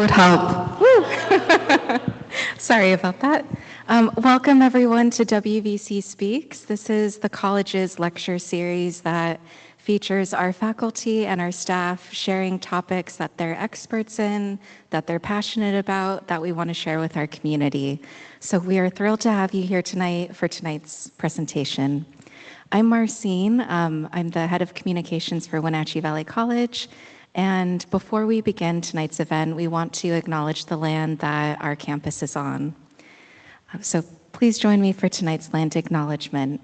would help. Sorry about that. Welcome everyone to WVC Speaks. This is the college's lecture series that features our faculty and our staff sharing topics that they're experts in, that they're passionate about, that we want to share with our community. So we are thrilled to have you here tonight for tonight's presentation. I'm Marcine. I'm the head of communications for Wenatchee Valley College. And before we begin tonight's event, we want to acknowledge the land that our campus is on. So please join me for tonight's land acknowledgement.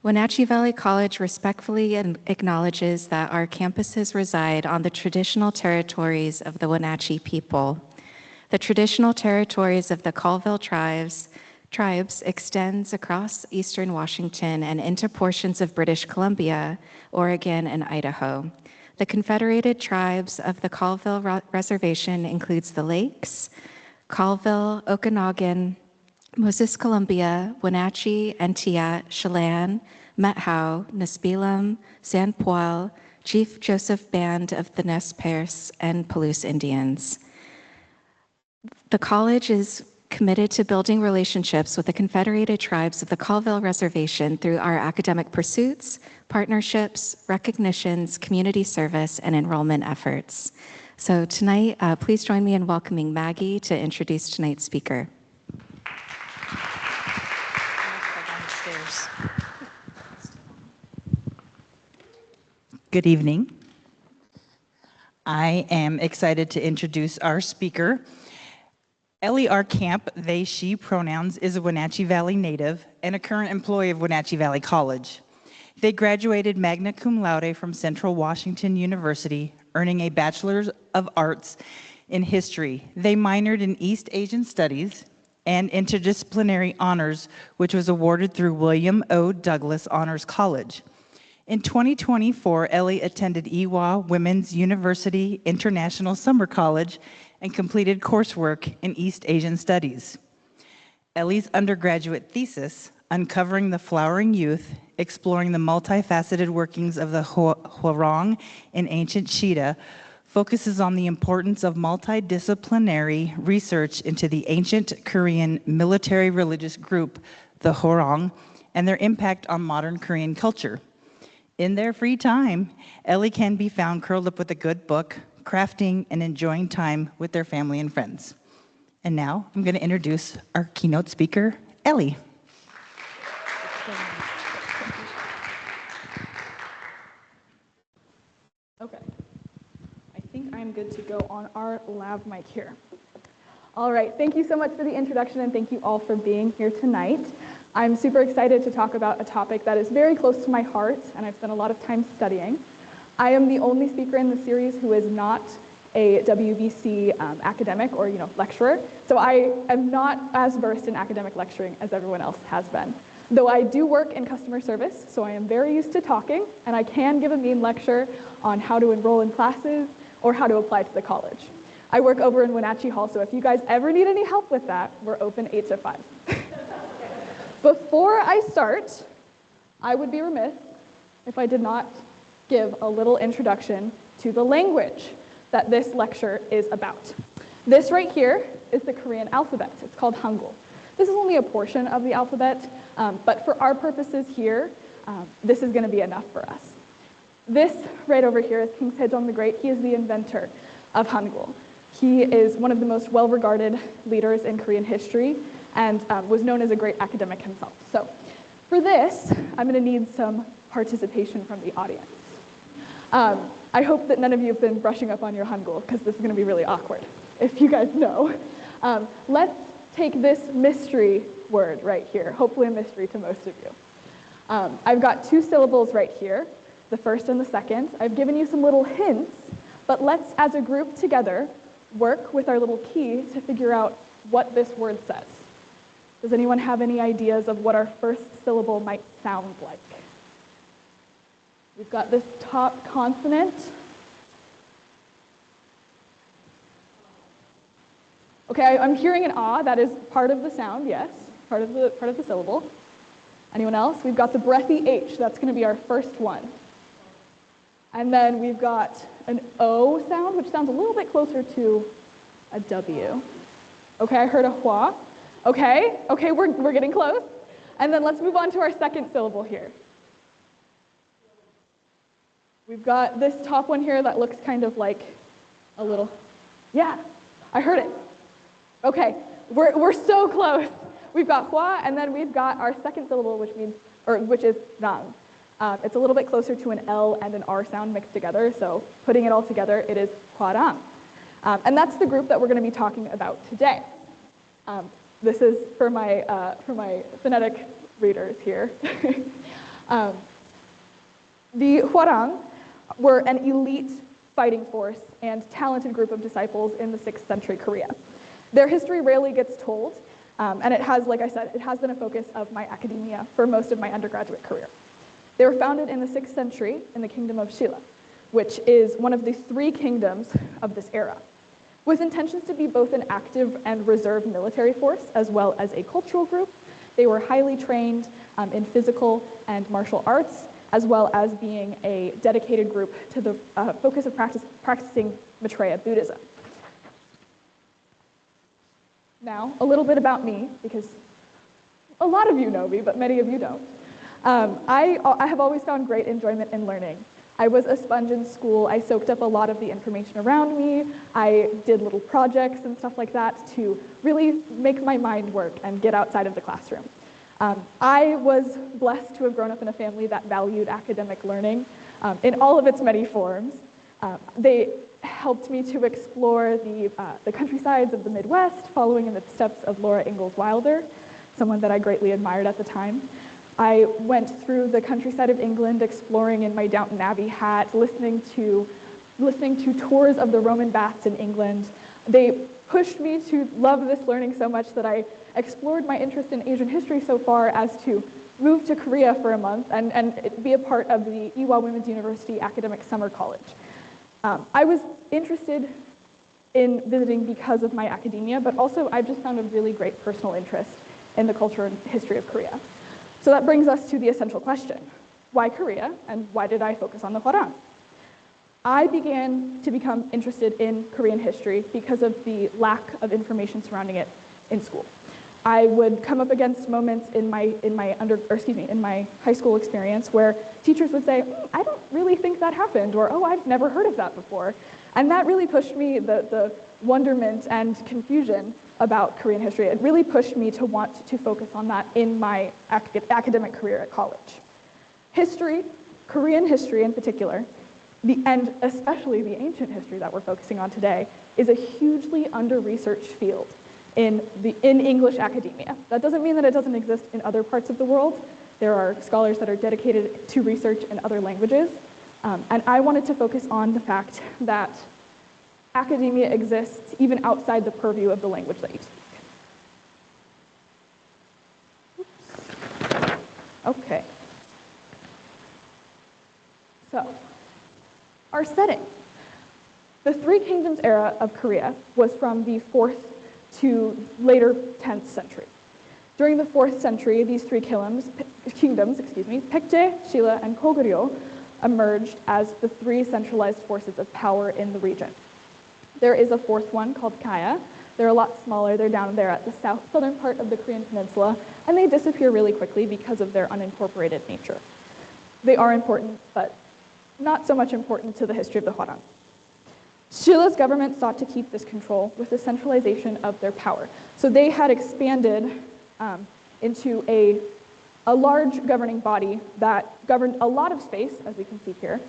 Wenatchee Valley College respectfully acknowledges that our campuses reside on the traditional territories of the Wenatchee people. The traditional territories of the Colville tribes extends across eastern Washington and into portions of British Columbia, Oregon, and Idaho. The Confederated Tribes of the Colville Reservation includes the Lakes, Colville, Okanagan, Moses Columbia, Wenatchee, Entiat, Chelan, Methow, Nispelam, San Poil, Chief Joseph Band of the Nez Perce, and Palouse Indians. The college is committed to building relationships with the Confederated Tribes of the Colville Reservation through our academic pursuits, partnerships, recognitions, community service, and enrollment efforts. So tonight, please join me in welcoming Maggie to introduce tonight's speaker. Good evening. I am excited to introduce our speaker. Ellie R. Camp, they, she pronouns, is a Wenatchee Valley native and a current employee of Wenatchee Valley College. They graduated magna cum laude from Central Washington University, earning a Bachelor's of Arts in History. They minored in East Asian Studies and Interdisciplinary Honors, which was awarded through William O. Douglas Honors College. In 2024, Ellie attended EWA Women's University International Summer College and completed coursework in East Asian Studies. Ellie's undergraduate thesis, Uncovering the Flowering Youth, Exploring the Multifaceted Workings of the Hwarang in Ancient Shida, focuses on the importance of multidisciplinary research into the ancient Korean military religious group, the Hwarang, and their impact on modern Korean culture. In their free time, Ellie can be found curled up with a good book, crafting and enjoying time with their family and friends. And now I'm going to introduce our keynote speaker, Ellie. Okay, I think I'm good to go on our lav mic here. All right, thank you so much for the introduction and thank you all for being here tonight. I'm super excited to talk about a topic that is very close to my heart and I've spent a lot of time studying. I am the only speaker in the series who is not a WVC academic or lecturer, so I am not as versed in academic lecturing as everyone else has been. Though I do work in customer service, so I am very used to talking, and I can give a mean lecture on how to enroll in classes or how to apply to the college. I work over in Wenatchee Hall, so if you guys ever need any help with that, we're open 8 to 5. Before I start, I would be remiss if I did not give a little introduction to the language that this lecture is about. This right here is the Korean alphabet. It's called Hangul. This is only a portion of the alphabet, but for our purposes here, this is going to be enough for us. This right over here is King Sejong the Great. He is the inventor of Hangul. He is one of the most well-regarded leaders in Korean history and was known as a great academic himself. So for this, I'm going to need some participation from the audience. I hope that none of you have been brushing up on your Hangul, because this is going to be really awkward, if you guys know. Let's take this mystery word right here, hopefully a mystery to most of you. I've got 2 syllables right here, the first and the second. I've given you some little hints, but let's, as a group together, work with our little key to figure out what this word says. Does anyone have any ideas of what our first syllable might sound like? We've got this top consonant. Okay, I'm hearing an ah. That is part of the sound, yes, part of the syllable. Anyone else? We've got the breathy H. That's going to be our first one. And then we've got an O sound, which sounds a little bit closer to A W. Okay, I heard a hua. Okay, we're getting close. And then let's move on to our second syllable here. We've got this top one here that looks kind of like a little, yeah, I heard it. Okay, we're so close. We've got hua, and then we've got our second syllable, which is rang. It's a little bit closer to an L and an R sound mixed together, so putting it all together, it is hwarang. And that's the group that we're going to be talking about today. This is for my phonetic readers here. The Hwarang were an elite fighting force and talented group of disciples in the 6th century Korea. Their history rarely gets told, and it has, like I said, it has been a focus of my academia for most of my undergraduate career. They were founded in the 6th century in the kingdom of Silla, which is one of the 3 kingdoms of this era. With intentions to be both an active and reserve military force, as well as a cultural group, they were highly trained in physical and martial arts, as well as being a dedicated group to the focus of practicing Maitreya Buddhism. Now, a little bit about me, because a lot of you know me, but many of you don't. I have always found great enjoyment in learning. I was a sponge in school. I soaked up a lot of the information around me. I did little projects and stuff like that to really make my mind work and get outside of the classroom. I was blessed to have grown up in a family that valued academic learning in all of its many forms. They helped me to explore the countrysides of the Midwest, following in the steps of Laura Ingalls Wilder, someone that I greatly admired at the time. I went through the countryside of England, exploring in my Downton Abbey hat, listening to tours of the Roman baths in England. They pushed me to love this learning so much that I explored my interest in Asian history so far as to move to Korea for a month and be a part of the Ewha Women's University Academic Summer College. I was interested in visiting because of my academia, but also I just found a really great personal interest in the culture and history of Korea. So that brings us to the essential question: why Korea, and why did I focus on the Hwarang? I began to become interested in Korean history because of the lack of information surrounding it in school. I would come up against moments in my high school experience where teachers would say, I don't really think that happened, or oh, I've never heard of that before. And that really pushed me, the wonderment and confusion about Korean history. It really pushed me to want to focus on that in my academic career at college. History, Korean history in particular, and especially the ancient history that we're focusing on today, is a hugely under-researched field in English academia. That doesn't mean that it doesn't exist in other parts of the world. There are scholars that are dedicated to research in other languages, and I wanted to focus on the fact that academia exists even outside the purview of the language that you speak. Oops. Okay. So, our setting. The Three Kingdoms era of Korea was from the 4th to later 10th century. During the 4th century, these three kingdoms, Baekje, Silla, and Goguryeo, emerged as the 3 centralized forces of power in the region. There is a 4th one called Kaya. They're a lot smaller. They're down there at the southern part of the Korean peninsula, and they disappear really quickly because of their unincorporated nature. They are important, but not so much important to the history of the Hwarang. Shilla's government sought to keep this control with the centralization of their power. So they had expanded into a large governing body that governed a lot of space, as we can see here,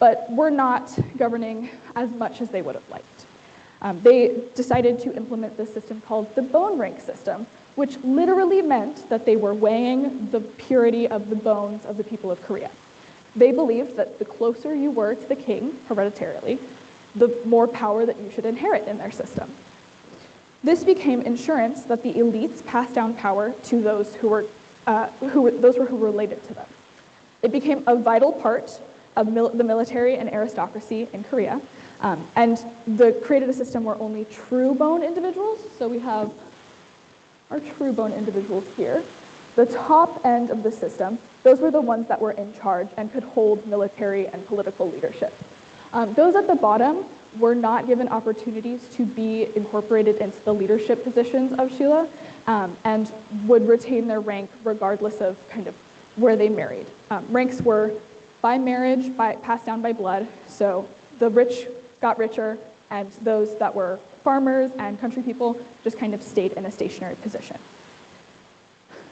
but were not governing as much as they would have liked. They decided to implement this system called the bone rank system, which literally meant that they were weighing the purity of the bones of the people of Korea. They believed that the closer you were to the king, hereditarily, the more power that you should inherit in their system. This became insurance that the elites passed down power to those who were related to them. It became a vital part of the military and aristocracy in Korea, and created a system where only true bone individuals, so we have our true bone individuals here, the top end of the system, those were the ones that were in charge and could hold military and political leadership. Those at the bottom were not given opportunities to be incorporated into the leadership positions of Silla, and would retain their rank regardless of kind of where they married. Ranks were by marriage, passed down by blood, so the rich got richer, and those that were farmers and country people just kind of stayed in a stationary position.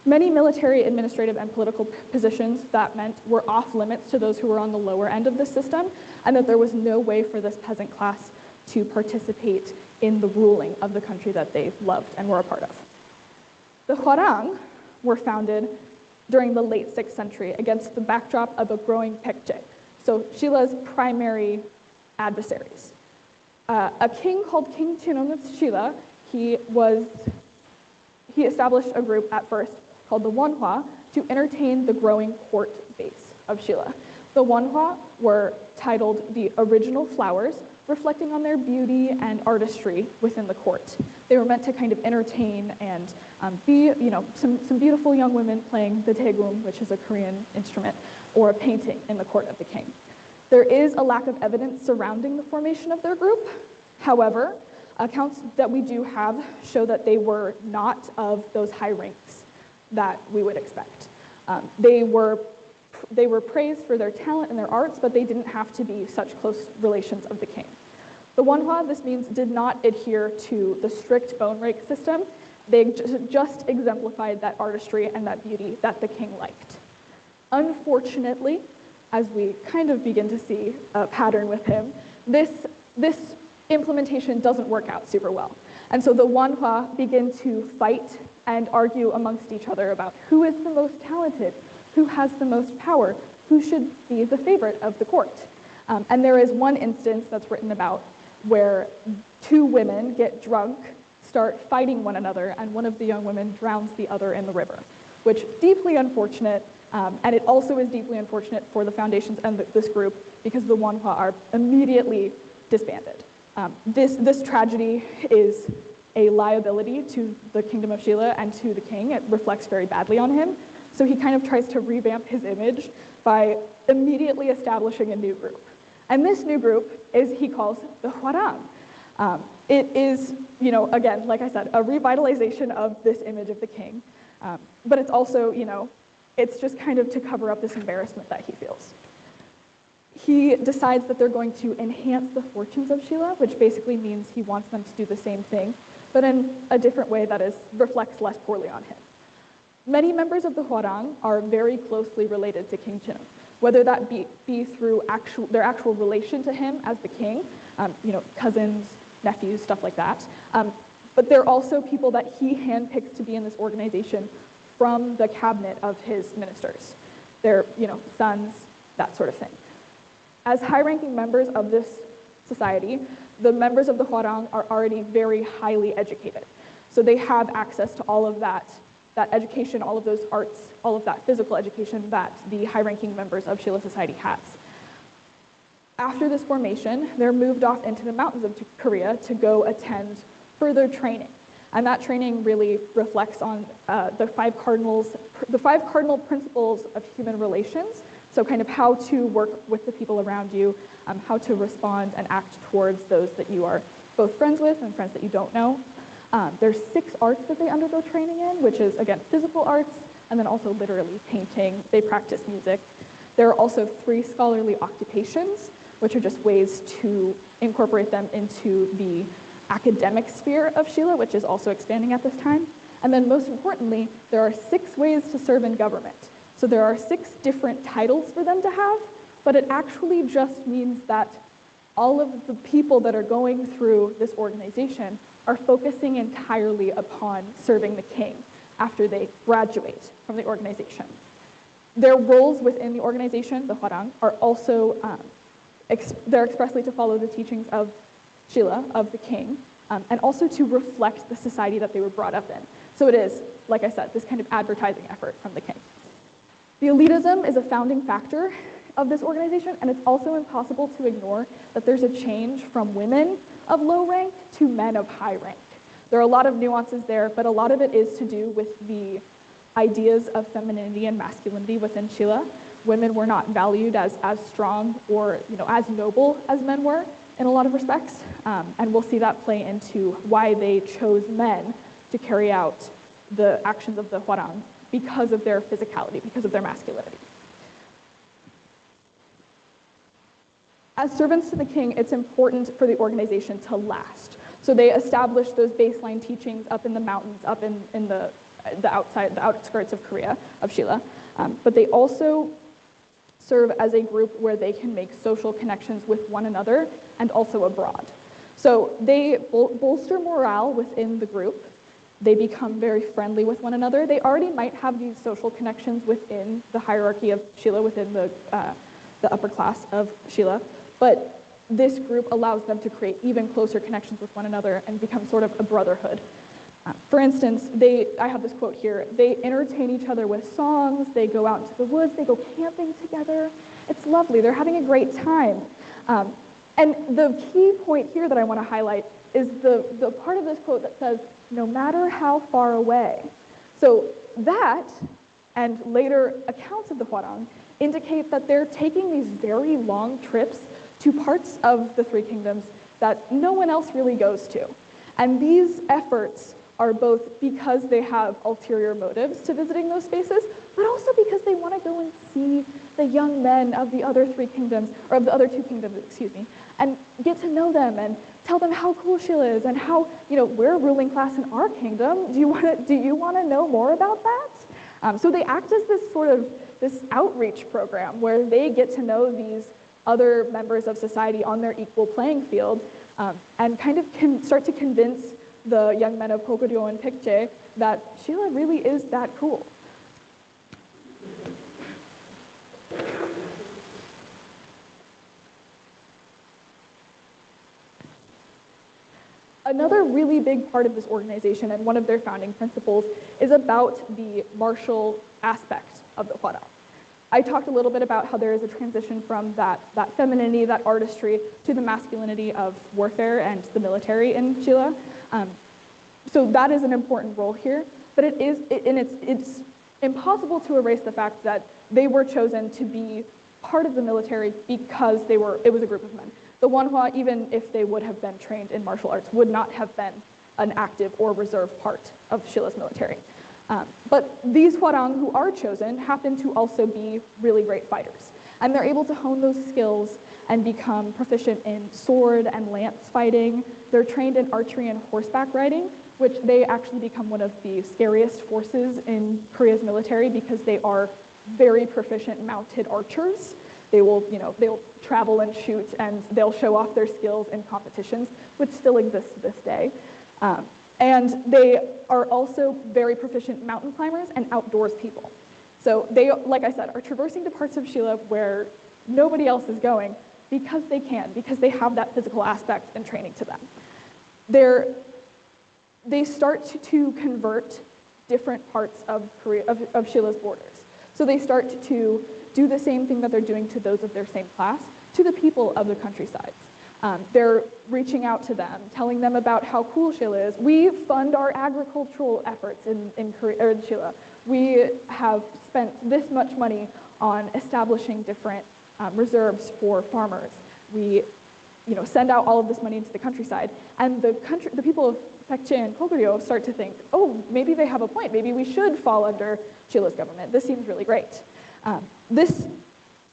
Many military, administrative, and political positions that meant were off limits to those who were on the lower end of the system, and that there was no way for this peasant class to participate in the ruling of the country that they loved and were a part of. The Hwarang were founded during the late 6th century against the backdrop of a growing Pekche, so Shilla's primary adversaries. A king called King Chinong of Silla, he established a group at first called the Wanhua to entertain the growing court base of Silla. The Wanhua were titled the original flowers, reflecting on their beauty and artistry within the court. They were meant to kind of entertain and be, some beautiful young women playing the daegum, which is a Korean instrument, or a painting in the court of the king. There is a lack of evidence surrounding the formation of their group. However, accounts that we do have show that they were not of those high ranks that we would expect. They were praised for their talent and their arts, but they didn't have to be such close relations of the king. The Wanhua, this means, did not adhere to the strict bone rake system. They just exemplified that artistry and that beauty that the king liked. Unfortunately, as we kind of begin to see a pattern with him, this implementation doesn't work out super well. And so the Wanhua begin to fight and argue amongst each other about who is the most talented, who has the most power, who should be the favorite of the court. And there is one instance that's written about where two women get drunk, start fighting one another, and one of the young women drowns the other in the river, which deeply unfortunate. And it also is deeply unfortunate for the foundations and this group because the Wanhua are immediately disbanded. This tragedy is a liability to the kingdom of Silla and to the king. It reflects very badly on him. So he kind of tries to revamp his image by immediately establishing a new group. And this new group he calls the Hwarang. It is, again, like I said, a revitalization of this image of the king. But it's also, it's just kind of to cover up this embarrassment that he feels. He decides that they're going to enhance the fortunes of Silla, which basically means he wants them to do the same thing, but in a different way that reflects less poorly on him. Many members of the Hwarang are very closely related to King Chinong, whether that be through their actual relation to him as the king, cousins, nephews, stuff like that. But they're also people that he handpicks to be in this organization from the cabinet of his ministers. They're, sons, that sort of thing. As high-ranking members of this society, the members of the Hwarang are already very highly educated. So they have access to all of that education, all of those arts, all of that physical education that the high-ranking members of Silla society has. After this formation, they're moved off into the mountains of Korea to go attend further training. And that training really reflects on the five cardinal principles of human relations. So kind of how to work with the people around you, how to respond and act towards those that you are both friends with and friends that you don't know. There's 6 arts that they undergo training in, which is, again, physical arts, and then also literally painting. They practice music. There are also 3 scholarly occupations, which are just ways to incorporate them into the academic sphere of Silla, which is also expanding at this time. And then most importantly, there are 6 ways to serve in government. So there are 6 different titles for them to have, but it actually just means that all of the people that are going through this organization are focusing entirely upon serving the king after they graduate from the organization. Their roles within the organization, the Hwarang, are also, they're expressly to follow the teachings of Silla, of the king, and also to reflect the society that they were brought up in. So it is, like I said, this kind of advertising effort from the king. The elitism is a founding factor of this organization, and it's also impossible to ignore that there's a change from women of low rank to men of high rank. There are a lot of nuances there, but a lot of it is to do with the ideas of femininity and masculinity within Silla. Women were not valued as strong or as noble as men were, in a lot of respects, and we'll see that play into why they chose men to carry out the actions of the Hwarang because of their physicality, because of their masculinity. As servants to the king, it's important for the organization to last. So they established those baseline teachings up in the mountains, up in the outskirts of Korea, of Silla. But they also serve as a group where they can make social connections with one another and also abroad. So they bolster morale within the group. They become very friendly with one another. They already might have these social connections within the hierarchy of Silla, within the upper class of Silla, but this group allows them to create even closer connections with one another and become sort of a brotherhood. For instance, I have this quote here, they entertain each other with songs, they go out into the woods, they go camping together. It's lovely, they're having a great time. And the key point here that I want to highlight is the part of this quote that says, no matter how far away. So that, and later accounts of the Hwarang, indicate that they're taking these very long trips to parts of the Three Kingdoms that no one else really goes to. And these efforts are both because they have ulterior motives to visiting those spaces, but also because they want to go and see the young men of the other three kingdoms, or of the other two kingdoms, excuse me, and get to know them and tell them how cool Silla is and how, we're a ruling class in our kingdom. Do you want to know more about that? So they act as this outreach program where they get to know these other members of society on their equal playing field, and kind of can start to convince the young men of Goguryeo and Paekje that Silla really is that cool. Another really big part of this organization and one of their founding principles is about the martial aspect of the Hwarang. I talked a little bit about how there is a transition from that femininity, that artistry, to the masculinity of warfare and the military in Silla. So that is an important role here, but it's impossible to erase the fact that they were chosen to be part of the military because it was a group of men. The Wanhua, even if they would have been trained in martial arts, would not have been an active or reserve part of Shilla's military. But these Hwarang who are chosen happen to also be really great fighters. And they're able to hone those skills and become proficient in sword and lance fighting. They're trained in archery and horseback riding, which they actually become one of the scariest forces in Korea's military because they are very proficient mounted archers. They will travel and shoot, and they'll show off their skills in competitions, which still exists to this day. And they are also very proficient mountain climbers and outdoors people. So they, like I said, are traversing to parts of Silla where nobody else is going because they can, because they have that physical aspect and training to them. They start to convert different parts of Korea, of Shilla's borders. So they start to do the same thing that they're doing to those of their same class, to the people of the countrysides. They're reaching out to them, telling them about how cool Silla is. We fund our agricultural efforts in Korea, or in Silla. We have spent this much money on establishing different reserves for farmers. We send out all of this money into the countryside, and the people of Paekje and Goguryeo start to think, oh, maybe they have a point. Maybe we should fall under Shilla's government. This seems really great. This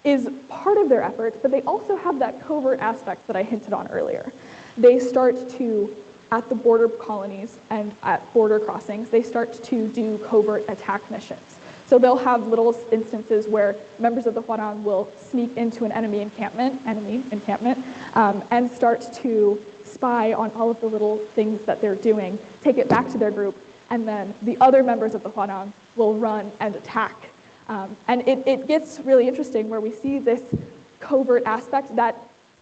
is part of their efforts, but they also have that covert aspect that I hinted on earlier. They start to, at the border colonies and at border crossings, they start to do covert attack missions. So they'll have little instances where members of the Hwarang will sneak into an enemy encampment, and start to spy on all of the little things that they're doing, take it back to their group, and then the other members of the Hwarang will run and attack. And it gets really interesting where we see this covert aspect that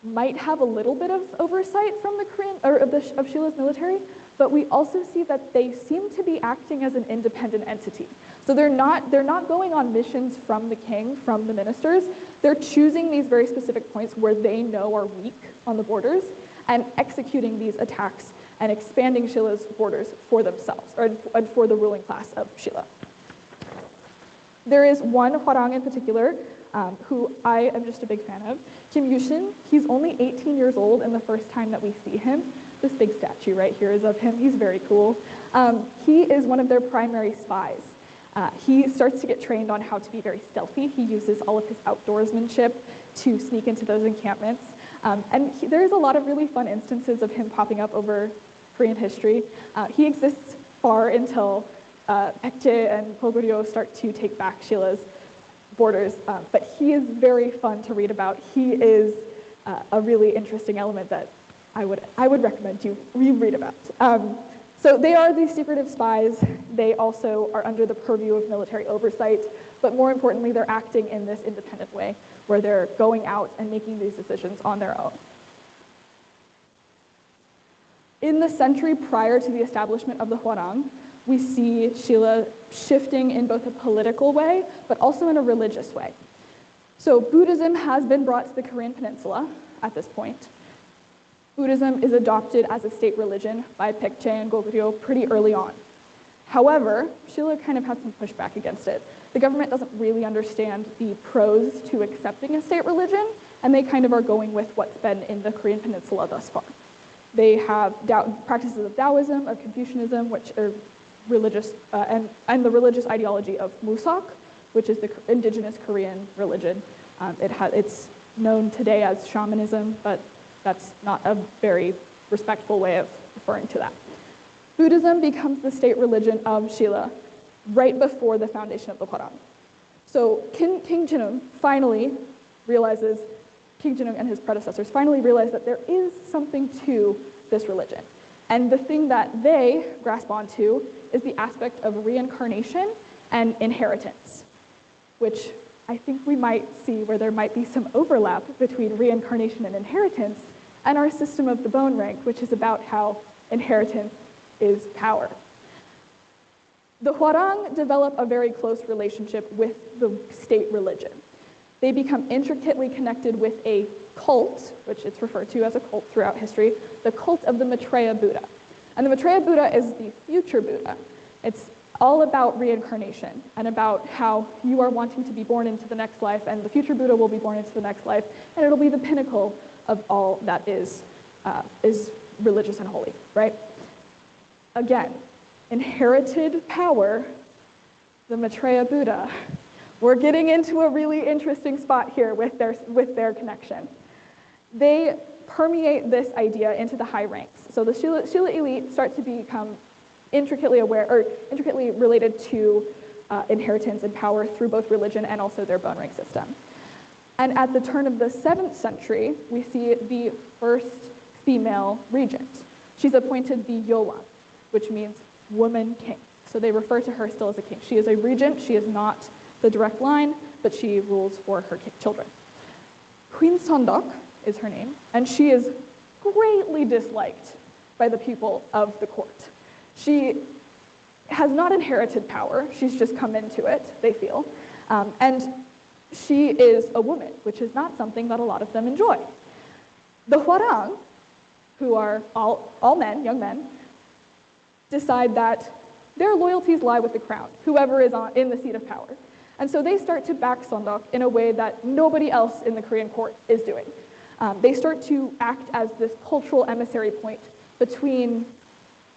might have a little bit of oversight from the Korean, or of Shilla's military, but we also see that they seem to be acting as an independent entity. So they're not going on missions from the king, from the ministers. They're choosing these very specific points where they know are weak on the borders and executing these attacks and expanding Shilla's borders for themselves, or for the ruling class of Silla. There is one Hwarang in particular who I am just a big fan of. Kim Yushin, he's only 18 years old, and the first time that we see him, this big statue right here is of him. He's very cool. He is one of their primary spies. He starts to get trained on how to be very stealthy. He uses all of his outdoorsmanship to sneak into those encampments. There's a lot of really fun instances of him popping up over Korean history. He exists far until Baekje and Goguryeo start to take back Shilla's borders, but he is very fun to read about. He is a really interesting element that I would recommend you read about. So they are these secretive spies. They also are under the purview of military oversight, but more importantly, they're acting in this independent way, where they're going out and making these decisions on their own. In the century prior to the establishment of the Hwarang, we see Silla shifting in both a political way, but also in a religious way. So Buddhism has been brought to the Korean peninsula at this point. Buddhism is adopted as a state religion by Baekje and Goguryeo pretty early on. However, Silla kind of had some pushback against it. The government doesn't really understand the pros to accepting a state religion, and they kind of are going with what's been in the Korean peninsula thus far. They have practices of Taoism, of Confucianism, which are religious, and the religious ideology of museok, which is the indigenous Korean religion. It's known today as shamanism, but that's not a very respectful way of referring to that. Buddhism becomes the state religion of Silla right before the foundation of the Hwarang. So King Jinung finally realizes, King Jinung and his predecessors finally realize that there is something to this religion. And the thing that they grasp onto is the aspect of reincarnation and inheritance, which I think we might see where there might be some overlap between reincarnation and inheritance and our system of the bone rank, which is about how inheritance is power. The Hwarang develop a very close relationship with the state religion. They become intricately connected with a cult, which it's referred to as a cult throughout history, the cult of the Maitreya Buddha. And the Maitreya Buddha is the future Buddha. It's all about reincarnation and about how you are wanting to be born into the next life, and the future Buddha will be born into the next life, and it'll be the pinnacle of all that is religious and holy, right? Again, inherited power, the Maitreya Buddha. We're getting into a really interesting spot here with their connection. They permeate this idea into the high ranks. So the Silla elite start to become intricately related to inheritance and power through both religion and also their bone rank system. And at the turn of the 7th century, we see the first female regent. She's appointed the Yowan, which means woman king. So they refer to her still as a king. She is a regent. She is not the direct line, but she rules for her children. Queen Sondok is her name, and she is greatly disliked by the people of the court. She has not inherited power. She's just come into it, they feel. And she is a woman, which is not something that a lot of them enjoy. The Hwarang, who are all men, young men, decide that their loyalties lie with the crown, whoever is in the seat of power. And so they start to back Sondok in a way that nobody else in the Korean court is doing. They start to act as this cultural emissary point between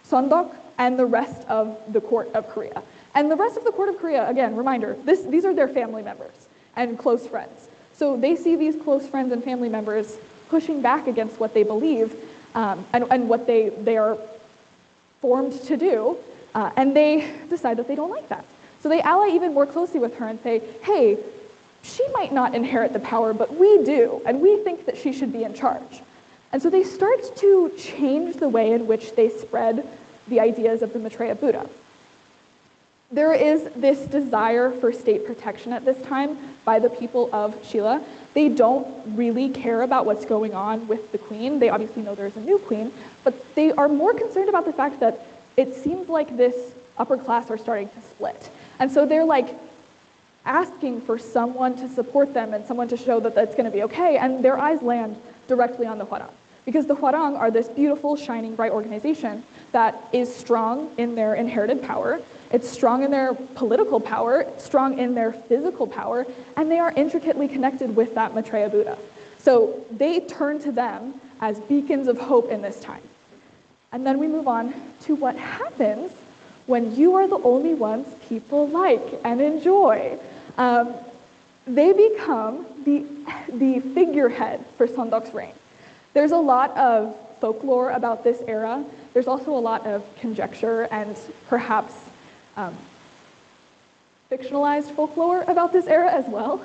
Sondok and the rest of the court of Korea. And the rest of the court of Korea, again, reminder, these are their family members and close friends. So they see these close friends and family members pushing back against what they believe and what they are formed to do, and they decide that they don't like that. So they ally even more closely with her and say, hey, she might not inherit the power, but we do, and we think that she should be in charge. And so they start to change the way in which they spread the ideas of the Maitreya Buddha. There is this desire for state protection at this time by the people of Silla. They don't really care about what's going on with the queen. They obviously know there's a new queen, but they are more concerned about the fact that it seems like this upper class are starting to split. And so they're like asking for someone to support them and someone to show that that's going to be okay, and their eyes land directly on the Hwarang. Because the Hwarang are this beautiful, shining, bright organization that is strong in their inherited power. It's strong in their political power, strong in their physical power, and they are intricately connected with that Maitreya Buddha. So they turn to them as beacons of hope in this time. And then we move on to what happens when you are the only ones people like and enjoy. They become the figurehead for Sondok's reign. There's a lot of folklore about this era. There's also a lot of conjecture and perhaps fictionalized folklore about this era as well.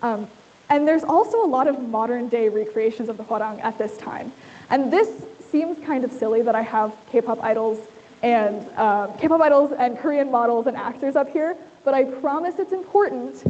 And there's also a lot of modern day recreations of the Hwarang at this time. And this seems kind of silly that I have K-pop idols and Korean models and actors up here, but I promise it's important.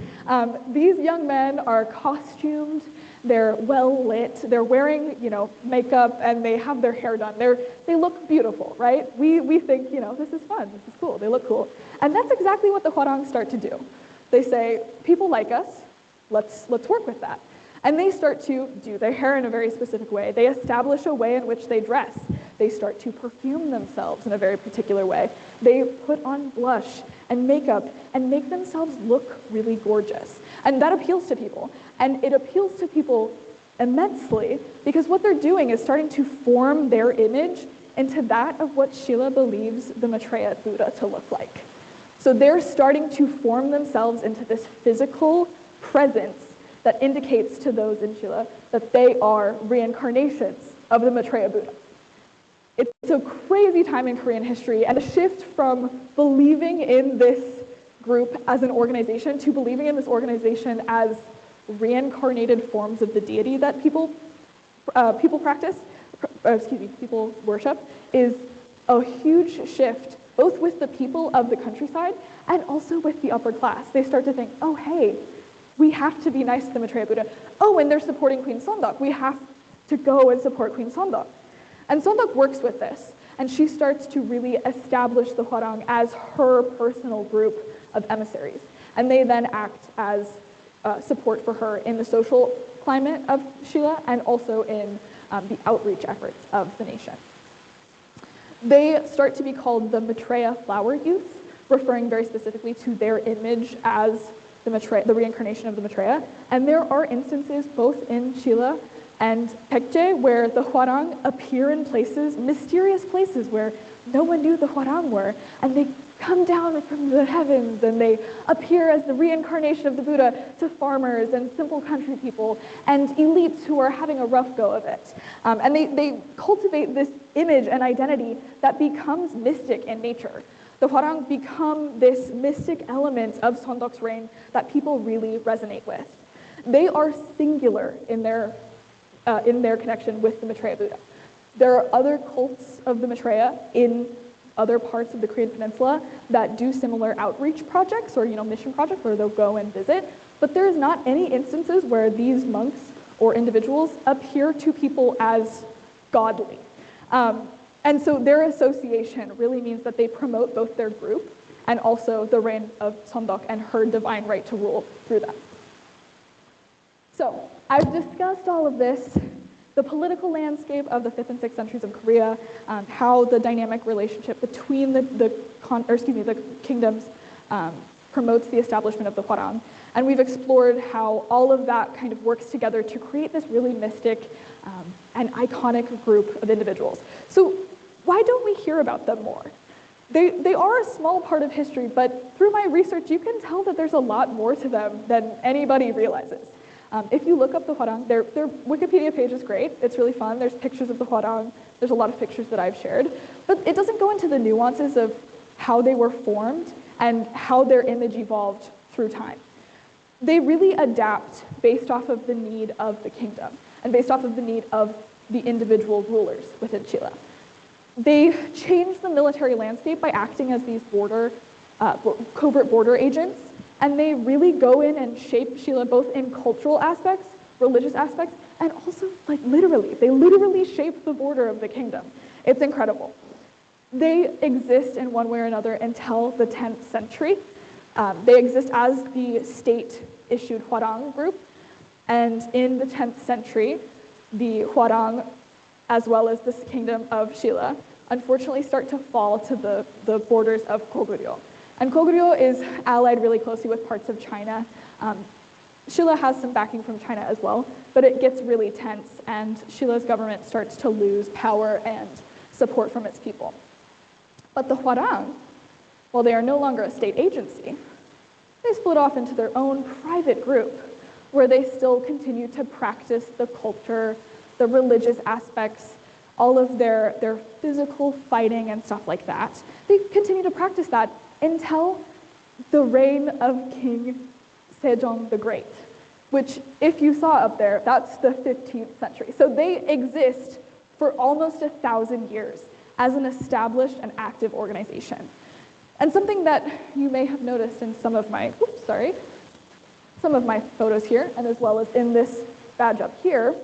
These young men are costumed, they're well lit, they're wearing, makeup, and they have their hair done. They look beautiful, right? We think, this is fun, this is cool, they look cool. And that's exactly what the Hwarang start to do. They say, people like us, let's work with that. And they start to do their hair in a very specific way. They establish a way in which they dress. They start to perfume themselves in a very particular way. They put on blush and makeup and make themselves look really gorgeous. And that appeals to people. And it appeals to people immensely because what they're doing is starting to form their image into that of what Silla believes the Maitreya Buddha to look like. So they're starting to form themselves into this physical presence that indicates to those in Silla that they are reincarnations of the Maitreya Buddha. It's a crazy time in Korean history, and a shift from believing in this group as an organization to believing in this organization as reincarnated forms of the deity that people worship is a huge shift, both with the people of the countryside and also with the upper class. They start to think, oh, hey, we have to be nice to the Maitreya Buddha. Oh, and they're supporting Queen Sondok. We have to go and support Queen Sondok. And Sondok works with this, and she starts to really establish the Hwarang as her personal group of emissaries. And they then act as support for her in the social climate of Silla and also in the outreach efforts of the nation. They start to be called the Maitreya Flower Youth, referring very specifically to their image as the reincarnation of the Maitreya. And there are instances both in Silla and Baekje where the Hwarang appear in places, mysterious places where no one knew the Hwarang were, and they come down from the heavens and they appear as the reincarnation of the Buddha to farmers and simple country people and elites who are having a rough go of it. And they cultivate this image and identity that becomes mystic in nature. The Hwarang become this mystic element of Sondok's reign that people really resonate with. They are singular in their connection with the Maitreya Buddha. There are other cults of the Maitreya in other parts of the Korean peninsula that do similar outreach projects or mission projects where they'll go and visit, but there's not any instances where these monks or individuals appear to people as godly. And so their association really means that they promote both their group and also the reign of Sondok and her divine right to rule through them. So I've discussed all of this, the political landscape of the 5th and 6th centuries of Korea, how the dynamic relationship between the kingdoms promotes the establishment of the Hwarang. And we've explored how all of that kind of works together to create this really mystic and iconic group of individuals. So why don't we hear about them more? They are a small part of history, but through my research, you can tell that there's a lot more to them than anybody realizes. If you look up the Hwarang, their Wikipedia page is great. It's really fun. There's pictures of the Hwarang. There's a lot of pictures that I've shared. But it doesn't go into the nuances of how they were formed and how their image evolved through time. They really adapt based off of the need of the kingdom and based off of the need of the individual rulers within Silla. They change the military landscape by acting as these covert border agents. And they really go in and shape Silla both in cultural aspects, religious aspects, and also literally. They literally shape the border of the kingdom. It's incredible. They exist in one way or another until the 10th century. They exist as the state-issued Hwarang group. And in the 10th century, the Hwarang, as well as this kingdom of Silla, unfortunately start to fall to the borders of Goguryeo. And Goguryeo is allied really closely with parts of China. Silla has some backing from China as well, but it gets really tense, and Shilla's government starts to lose power and support from its people. But the Hwarang, while they are no longer a state agency, they split off into their own private group, where they still continue to practice the culture, the religious aspects, all of their physical fighting and stuff like that. They continue to practice that until the reign of King Sejong the Great, which, if you saw up there, that's the 15th century. So they exist for almost 1,000 years as an established and active organization. And something that you may have noticed in some of my photos here, and as well as in this badge up here,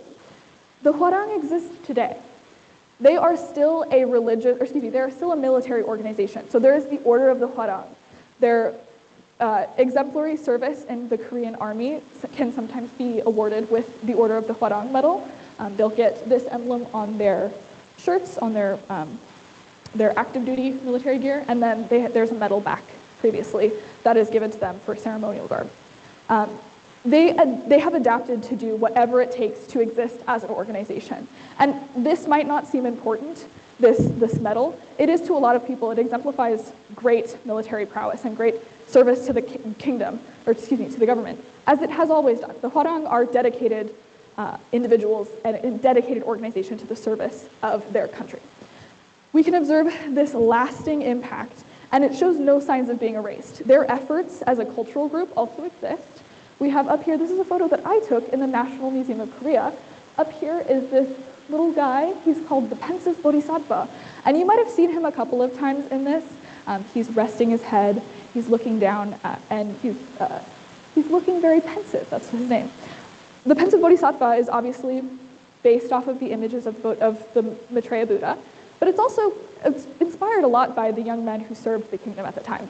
the Hwarang exists today. They are still a military organization. So there is the Order of the Hwarang. Their exemplary service in the Korean Army can sometimes be awarded with the Order of the Hwarang medal. They'll get this emblem on their shirts, on their active duty military gear, and then there's a medal back previously that is given to them for ceremonial garb. They have adapted to do whatever it takes to exist as an organization. And this might not seem important, this medal. It is to a lot of people. It exemplifies great military prowess and great service to the kingdom, or excuse me, to the government, as it has always done. The Hwarang are dedicated individuals and a dedicated organization to the service of their country. We can observe this lasting impact, and it shows no signs of being erased. Their efforts as a cultural group also exist. We have up here, this is a photo that I took in the National Museum of Korea. Up here is this little guy. He's called the pensive bodhisattva. And you might have seen him a couple of times in this. He's resting his head, he's looking down, and he's looking very pensive. That's his name. The pensive bodhisattva is obviously based off of the images of the Maitreya Buddha, but it's also inspired a lot by the young men who served the kingdom at the time.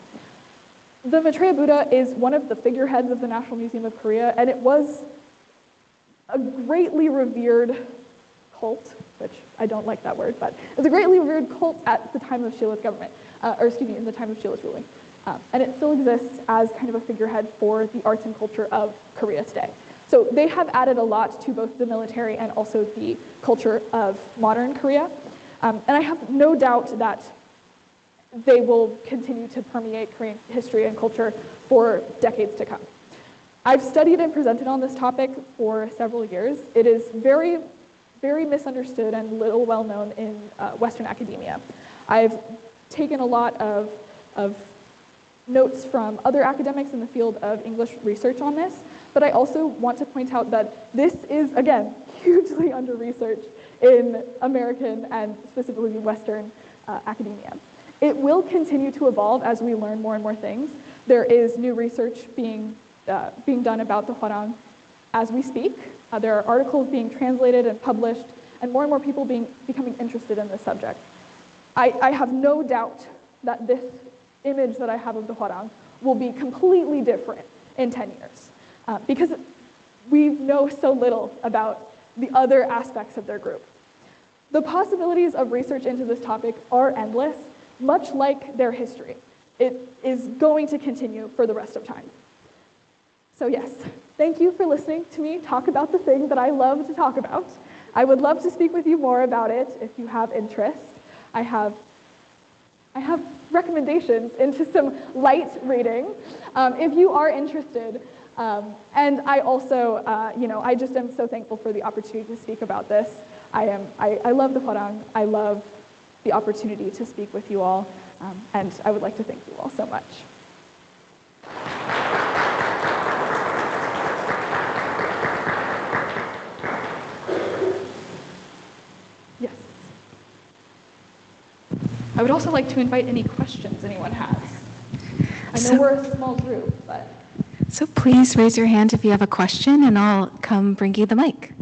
The Maitreya Buddha is one of the figureheads of the National Museum of Korea, and it was a greatly revered cult, which I don't like that word, but it's a greatly revered cult at the time of Shilla's government, in the time of Shilla's ruling. And it still exists as kind of a figurehead for the arts and culture of Korea today. So they have added a lot to both the military and also the culture of modern Korea. And I have no doubt that they will continue to permeate Korean history and culture for decades to come. I've studied and presented on this topic for several years. It is very, very misunderstood and little well known in Western academia. I've taken a lot of notes from other academics in the field of English research on this, but I also want to point out that this is, again, hugely under-researched in American and specifically Western academia. It will continue to evolve as we learn more and more things. There is new research being done about the Hwarang as we speak. There are articles being translated and published, and more people becoming interested in this subject. I have no doubt that this image that I have of the Hwarang will be completely different in 10 years, because we know so little about the other aspects of their group. The possibilities of research into this topic are endless, much like their history. It is going to continue for the rest of time. So yes, thank you for listening to me talk about the thing that I love to talk about. I would love to speak with you more about it if you have interest. I have recommendations into some light reading if you are interested. And I also, I just am so thankful for the opportunity to speak about this. I love the Hwarang. I love the opportunity to speak with you all, and I would like to thank you all so much. Yes. I would also like to invite any questions anyone has. I know we're a small group, but... So please raise your hand if you have a question, and I'll come bring you the mic.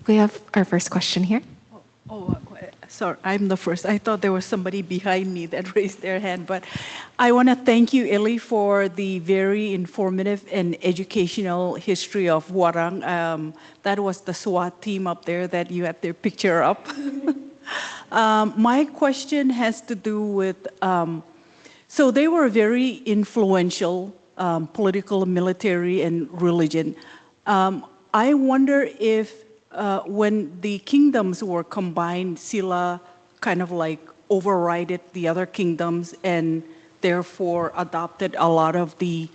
We have our first question here. Sorry, I'm the first. I thought there was somebody behind me that raised their hand, but I want to thank you, Ellie, for the very informative and educational history of Hwarang. That was the SWAT team up there that you had their picture up. My question has to do with, so they were very influential, political, military, and religion. I wonder if when the kingdoms were combined, Silla kind of like overrided the other kingdoms and therefore adopted a lot of the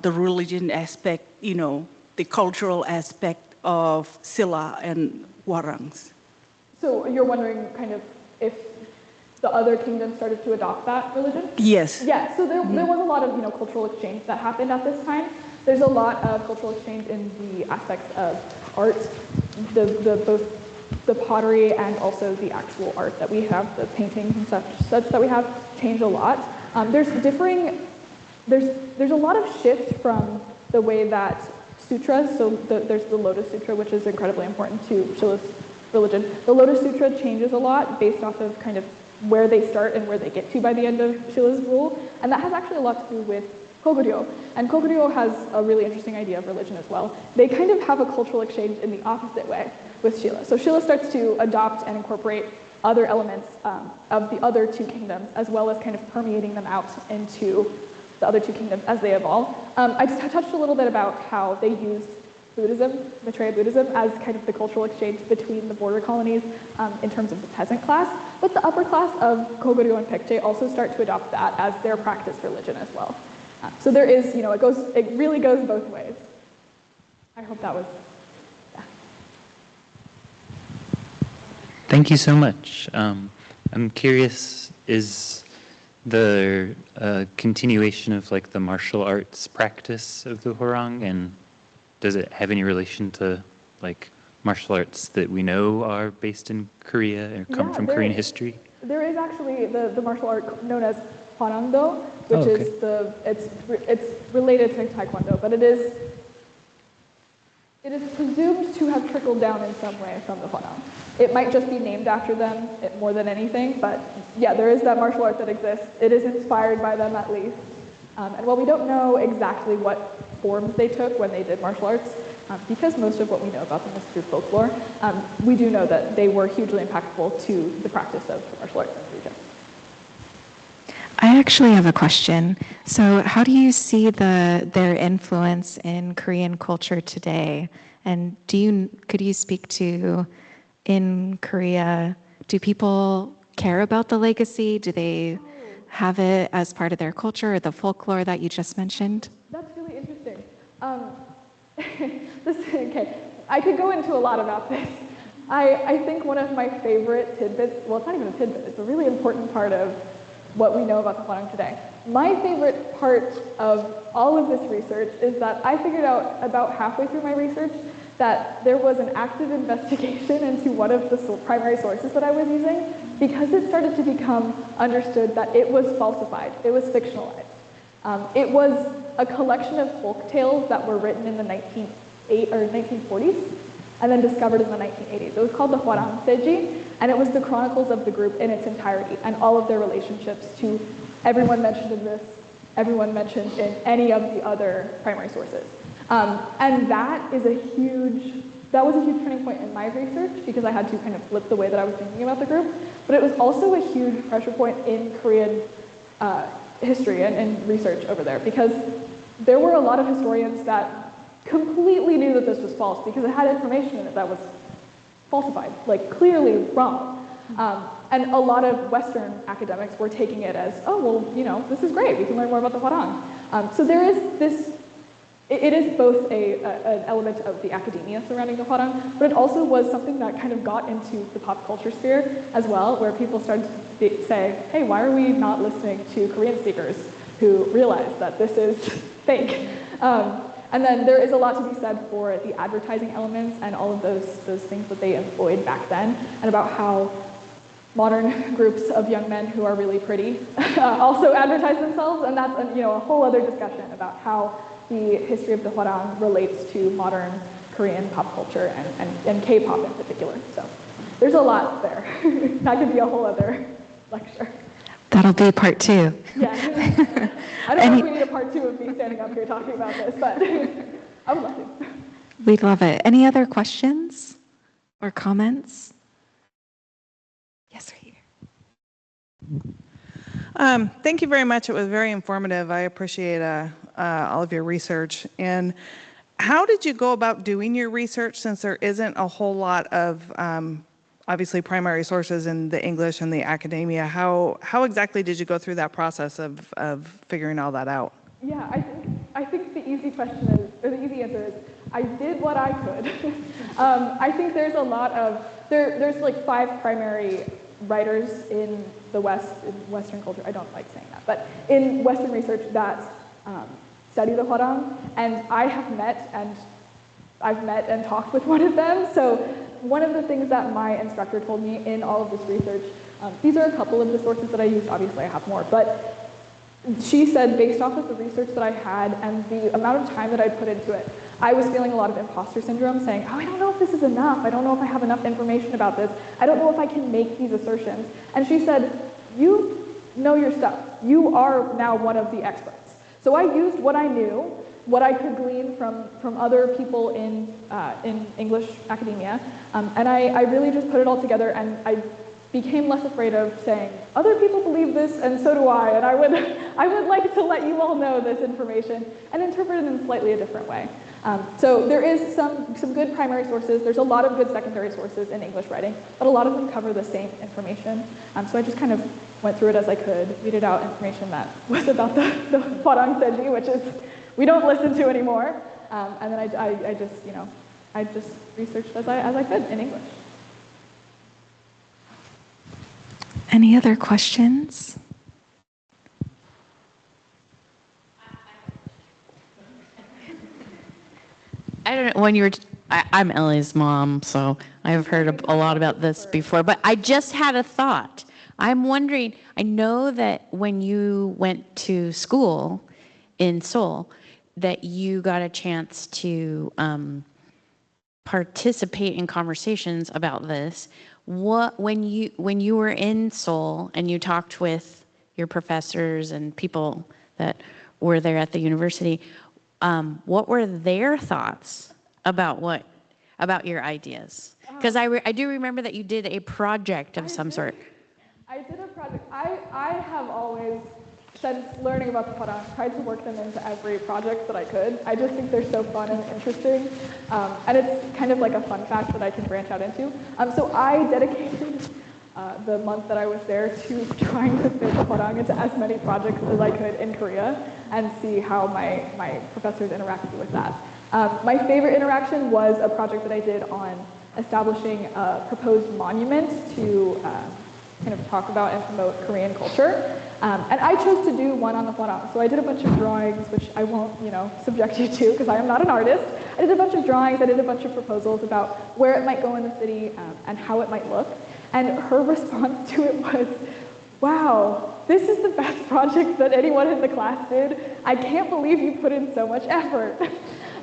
religion aspect, you know, the cultural aspect of Silla and Hwarangs. So you're wondering kind of if the other kingdoms started to adopt that religion? Yes. Yeah, so there was a lot of cultural exchange that happened at this time. There's a lot of cultural exchange in the aspects of art, both the pottery and also the actual art that we have, the paintings and such that we have changed a lot. There's a lot of shift from the way that sutras, so there's the Lotus Sutra, which is incredibly important to Shilla's religion. The Lotus Sutra changes a lot based off of kind of where they start and where they get to by the end of Shilla's rule, and that has actually a lot to do with Koguryo. And Koguryo has a really interesting idea of religion as well. They kind of have a cultural exchange in the opposite way with Silla. So Silla starts to adopt and incorporate other elements of the other two kingdoms, as well as kind of permeating them out into the other two kingdoms as they evolve. I just touched a little bit about how they used Buddhism, Maitreya Buddhism, as kind of the cultural exchange between the border colonies in terms of the peasant class. But the upper class of Koguryo and Paekje also start to adopt that as their practice religion as well. So there is, it really goes both ways. I hope that was, yeah. Thank you so much. I'm curious, is the continuation of like the martial arts practice of the Hwarang, and does it have any relation to like martial arts that we know are based in Korea or come from Korean history? There is actually the martial art known as Hwarang-do, which is it's related to Taekwondo, but it is presumed to have trickled down in some way from the Hwarang. It might just be named after them more than anything, but yeah, there is that martial art that exists. It is inspired by them at least. And while we don't know exactly what forms they took when they did martial arts, because most of what we know about them is through folklore, we do know that they were hugely impactful to the practice of martial arts in the region. I actually have a question. So how do you see their influence in Korean culture today? And could you speak to, in Korea, do people care about the legacy? Do they have it as part of their culture or the folklore that you just mentioned? That's really interesting. Okay, I could go into a lot about this. I think one of my favorite tidbits, well, it's not even a tidbit, it's a really important part of what we know about the Hwarang today. My favorite part of all of this research is that I figured out about halfway through my research that there was an active investigation into one of the primary sources that I was using, because it started to become understood that it was falsified, it was fictionalized. It was a collection of folk tales that were written in the 1940s and then discovered in the 1980s. It was called the Hwarang Seji, and it was the chronicles of the group in its entirety and all of their relationships to everyone mentioned in this, everyone mentioned in any of the other primary sources. And that was a huge turning point in my research, because I had to kind of flip the way that I was thinking about the group. But it was also a huge pressure point in Korean history and research over there, because there were a lot of historians that completely knew that this was false because it had information in it that was falsified, like clearly wrong. And a lot of Western academics were taking it as, oh, well, this is great, we can learn more about the Hwarang. So there is this, it is both an element of the academia surrounding the Hwarang, but it also was something that kind of got into the pop culture sphere as well, where people started to say, hey, why are we not listening to Korean speakers who realize that this is fake? And then there is a lot to be said for the advertising elements and all of those things that they employed back then, and about how modern groups of young men who are really pretty also advertise themselves, and that's a whole other discussion about how the history of the Hwarang relates to modern Korean pop culture and K-pop in particular. So there's a lot there. That could be a whole other lecture. That'll be part 2. Yeah. I don't know if we need a part 2 of me standing up here talking about this, but I would love to. We'd love it. Any other questions or comments? Yes, right here. Thank you very much. It was very informative. I appreciate all of your research. And how did you go about doing your research, since there isn't a whole lot of obviously primary sources in the English and the academia? How exactly did you go through that process of figuring all that out? Yeah, I think the easy question is, or the easy answer is, I did what I could. I think there's a lot of, there's like 5 primary writers in the West, in Western culture, I don't like saying that, but in Western research that study the Hwarang, and I've met and talked with one of them. So one of the things that my instructor told me in all of this research, these are a couple of the sources that I used, obviously I have more, but she said based off of the research that I had and the amount of time that I put into it, I was feeling a lot of imposter syndrome, saying, oh, I don't know if this is enough. I don't know if I have enough information about this. I don't know if I can make these assertions. And she said, you know your stuff. You are now one of the experts. So I used what I knew, what I could glean from other people in English academia, and I really just put it all together, and I became less afraid of saying, other people believe this, and so do I, and I would like to let you all know this information and interpret it in slightly a different way. So there is some good primary sources. There's a lot of good secondary sources in English writing, but a lot of them cover the same information. So I just kind of went through it as I could, weeded out information that was about the Hwarang Senji, which is we don't listen to anymore. And then I just researched as I could in English. Any other questions? I don't know, when you were, I'm Ellie's mom, so I've heard a lot about this before, but I just had a thought. I'm wondering, I know that when you went to school in Seoul, that you got a chance to participate in conversations about this. When you were in Seoul and you talked with your professors and people that were there at the university, what were their thoughts about your ideas? Because I do remember that you did a project of some sort. I did a project. I have always, since learning about the Hwarang, tried to work them into every project that I could. I just think they're so fun and interesting. And it's kind of like a fun fact that I can branch out into. So I dedicated the month that I was there to trying to fit the Hwarang into as many projects as I could in Korea and see how my professors interacted with that. My favorite interaction was a project that I did on establishing a proposed monument to kind of talk about and promote Korean culture. And I chose to do one on the Hwarang. So I did a bunch of drawings, which I won't, subject you to because I am not an artist. I did a bunch of drawings, I did a bunch of proposals about where it might go in the city and how it might look. And her response to it was, wow, this is the best project that anyone in the class did. I can't believe you put in so much effort.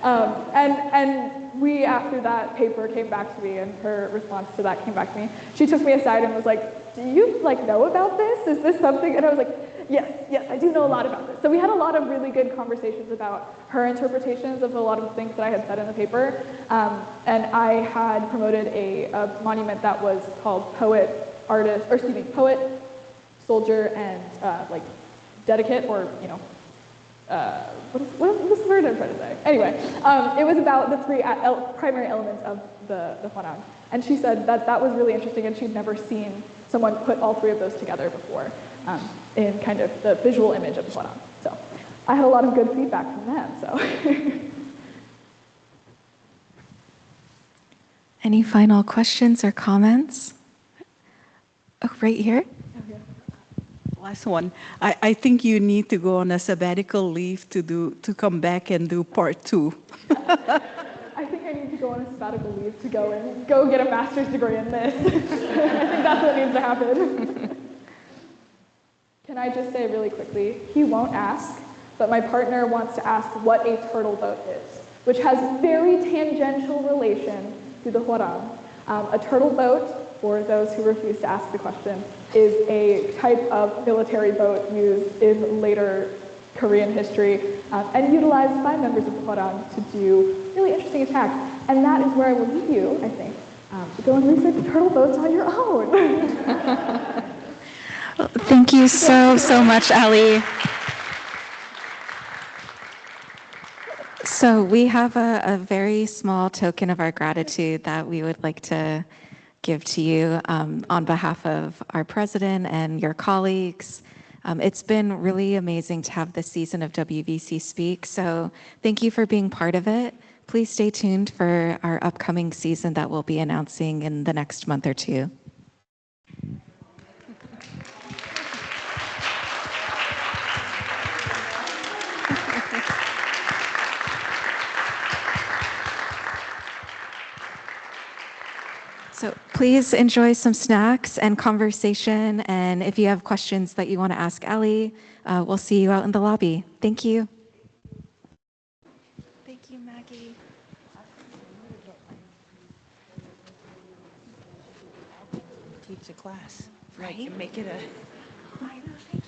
And we, after that paper came back to me and her response to that came back to me, she took me aside and was like, do you know about this? Is this something? And I was like, yes, I do know a lot about this. So we had a lot of really good conversations about her interpretations of a lot of the things that I had said in the paper. And I had promoted a monument that was called Poet, Soldier, and Dedicate, or what's the word I'm trying to say? Anyway, it was about the 3 primary elements of the Hwarang. And she said that was really interesting, and she'd never seen someone put all 3 of those together before in kind of the visual image of the Hwarang. So I had a lot of good feedback from them. So. Any final questions or comments? Oh, right here. Last one. I think you need to go on a sabbatical leave to come back and do part 2. I think I need to go on a sabbatical leave to go get a master's degree in this. I think that's what needs to happen. Can I just say really quickly, he won't ask, but my partner wants to ask what a turtle boat is, which has very tangential relation to the Hwarang. A turtle boat, for those who refuse to ask the question, is a type of military boat used in later Korean history and utilized by members of the Hwarang to do really interesting attacks. And that is where I will leave you, I think, Go and research turtle boats on your own. Thank you so much, Ellie. So we have a very small token of our gratitude that we would like to give to you on behalf of our president and your colleagues. It's been really amazing to have this season of WVC Speak, so thank you for being part of it. Please stay tuned for our upcoming season that we'll be announcing in the next month or two. So please enjoy some snacks and conversation. And if you have questions that you want to ask Ellie, we'll see you out in the lobby. Thank you. Thank you, Maggie. Teach a class, Right? Make it a. I know.